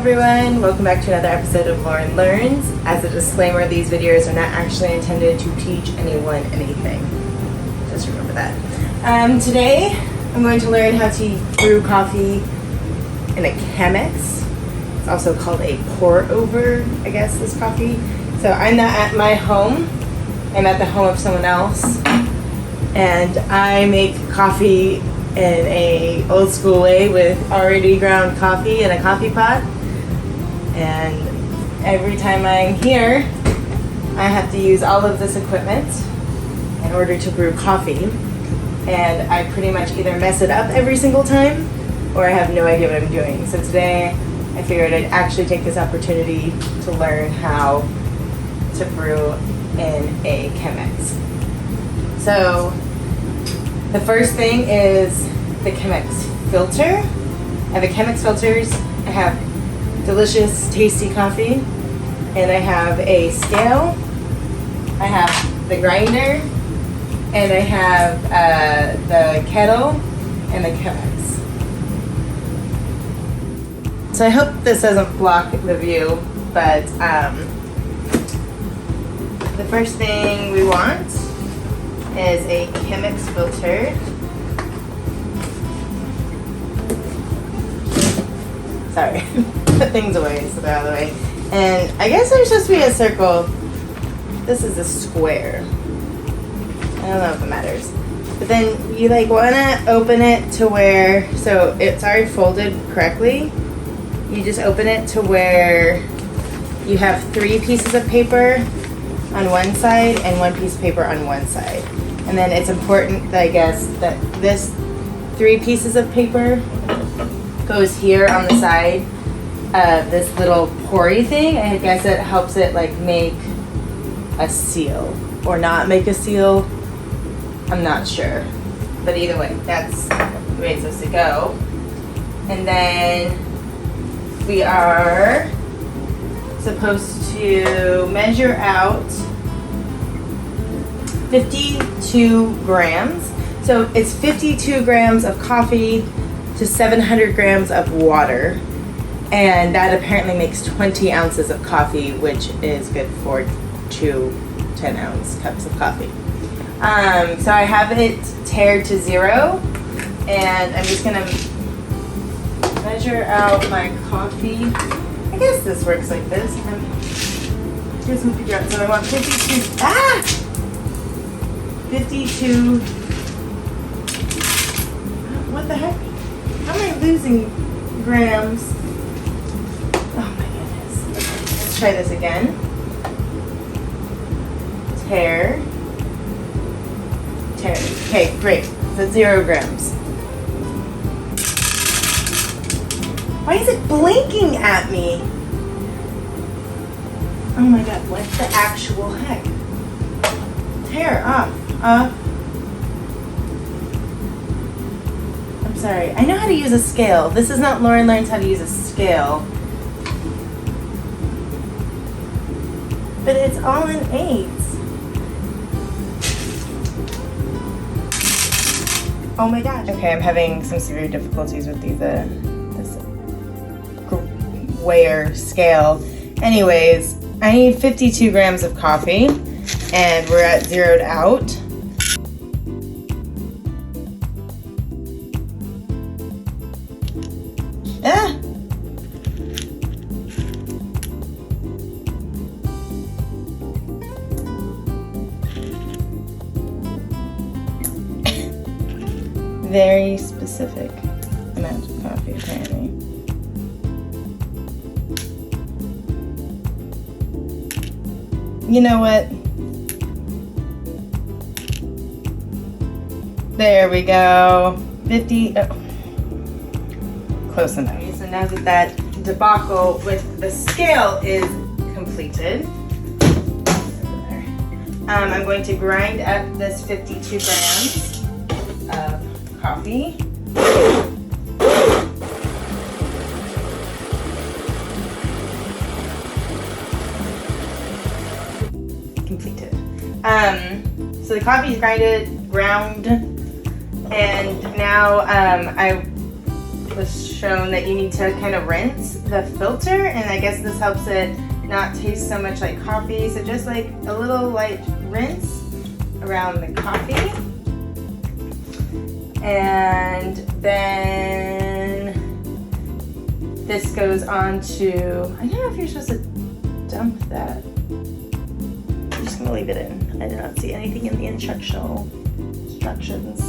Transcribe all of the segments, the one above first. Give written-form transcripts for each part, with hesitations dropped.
Everyone, welcome back to another episode of Lauren Learns. As a disclaimer, these videos are not actually intended to teach anyone anything. Just remember that. Today, I'm going to learn how to brew coffee in a Chemex. It's also called a pour-over, I guess, this coffee. So I'm not at my home. I'm at the home of someone else. And I make coffee in a old school way with already ground coffee in a coffee pot. And every time I'm here, I have to use all of this equipment in order to brew coffee. And I pretty much either mess it up every single time or I have no idea what I'm doing. So today I figured I'd actually take this opportunity to learn how to brew in a Chemex. So the first thing is the Chemex filter. I have a Chemex filters. I have delicious, tasty coffee, and I have a scale, I have the grinder, and I have the kettle and the Chemex. So I hope this doesn't block the view, but the first thing we want is a Chemex filter. Sorry, put things away so they're out of the way. And I guess there's supposed to be a circle. This is a square. I don't know if it matters. But then you want to open it to where, so it's already folded correctly. You just open it to where you have 3 pieces of paper on one side and 1 piece of paper on one side. And then it's important, I guess, that this 3 pieces of paper goes here on the side of this little poury thing. I guess it helps it make a seal or not make a seal. I'm not sure. But either way, that's the way it's supposed to go. And then we are supposed to measure out 52 grams. So it's 52 grams of coffee to 700 grams of water, and that apparently makes 20 ounces of coffee, which is good for 2 10-ounce cups of coffee. So I have it tared to 0, and I'm just gonna measure out my coffee. I guess this works like this. Here's some figure out. So I want 52. 52. What the heck? How am I losing grams? Oh my goodness. Okay, let's try this again. Tare. Okay, great. That's 0 grams. Why is it blinking at me? Oh my god, what the actual heck? Tare off. Sorry, I know how to use a scale. This is not Lauren Learns how to use a scale. But it's all in 8s. Oh my gosh. Okay, I'm having some severe difficulties with this weigher scale. Anyways, I need 52 grams of coffee, and we're at zeroed out. Very specific amount of coffee, apparently. You know what? There we go. 50. Oh. Close enough. Okay, so now that debacle with the scale is completed, I'm going to grind up this 52 grams of coffee. Completed. So the coffee is ground, and now I was shown that you need to kind of rinse the filter, and I guess this helps it not taste so much like coffee. So just like a little light rinse around the coffee. And then this goes on to, I don't know if you're supposed to dump that. I'm just gonna leave it in. I did not see anything in the instructions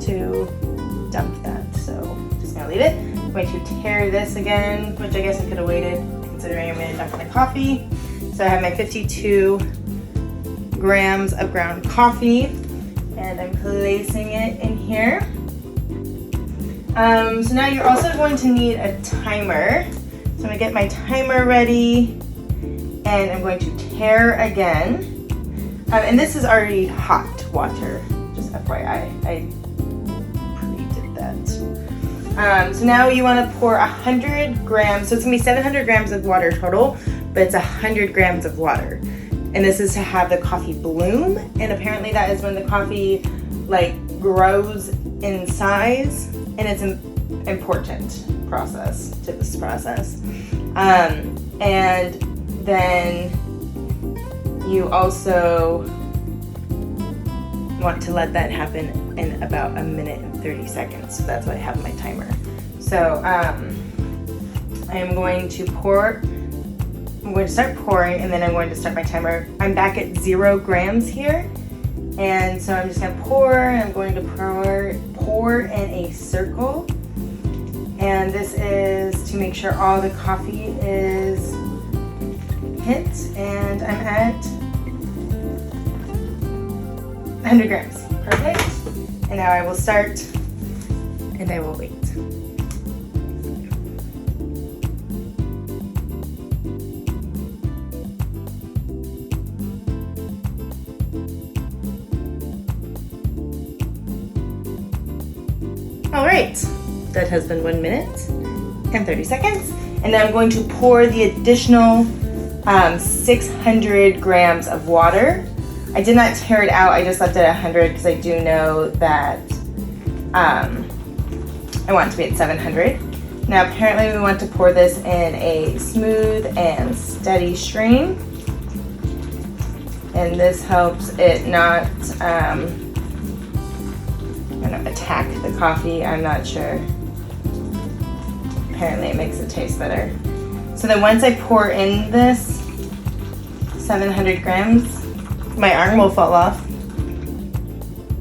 to dump that, so just gonna leave it. I'm going to tear this again, which I guess I could have waited considering I'm gonna dump my coffee. So I have my 52 grams of ground coffee, and I'm placing it in here. So now you're also going to need a timer. So I'm gonna get my timer ready, and I'm going to tear again. And this is already hot water, just FYI, I pre-did that. So now you wanna pour 100 grams, so it's gonna be 700 grams of water total, but it's 100 grams of water. And this is to have the coffee bloom, and apparently that is when the coffee like grows in size, and it's an important process to this process. And then you also want to let that happen in about 1 minute and 30 seconds. So that's why I have my timer. So I am going to pour. I'm going to start pouring, and then I'm going to start my timer. I'm back at 0 grams here. And so I'm just gonna pour, and I'm going to pour in a circle. And this is to make sure all the coffee is hit, and I'm at 100 grams. Perfect. And now I will start, and I will wait. All right, that has been 1 minute and 30 seconds. And then I'm going to pour the additional 600 grams of water. I did not tear it out, I just left it at 100 because I do know that I want it to be at 700. Now apparently we want to pour this in a smooth and steady stream. And this helps it not attack the coffee, I'm not sure. Apparently it makes it taste better. So then once I pour in this 700 grams, my arm will fall off.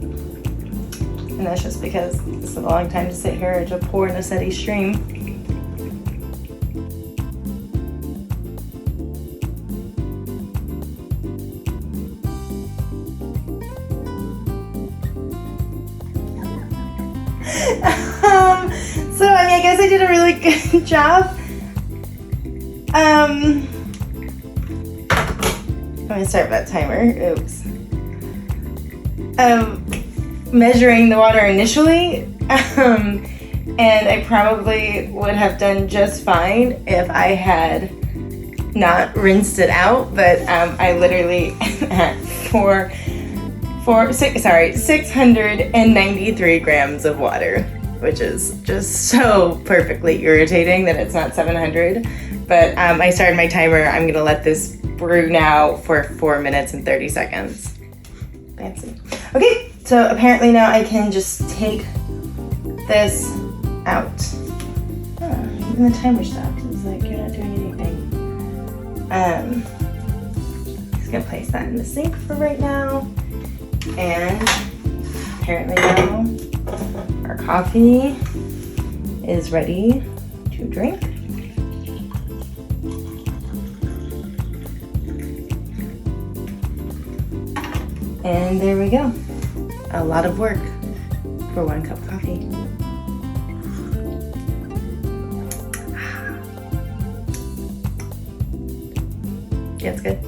And that's just because this is a long time to sit here to pour in a steady stream. So I mean, I guess I did a really good job. I'm gonna start that timer. Oops. Measuring the water initially, and I probably would have done just fine if I had not rinsed it out. But I literally at 693 grams of water, which is just so perfectly irritating that it's not 700. But I started my timer. I'm gonna let this brew now for 4 minutes and 30 seconds. Fancy. Okay, so apparently now I can just take this out. Oh, even the timer stopped. It's like you're not doing anything. Just gonna place that in the sink for right now. And apparently now our coffee is ready to drink. And there we go. A lot of work for 1 cup of coffee. Yeah, it's good.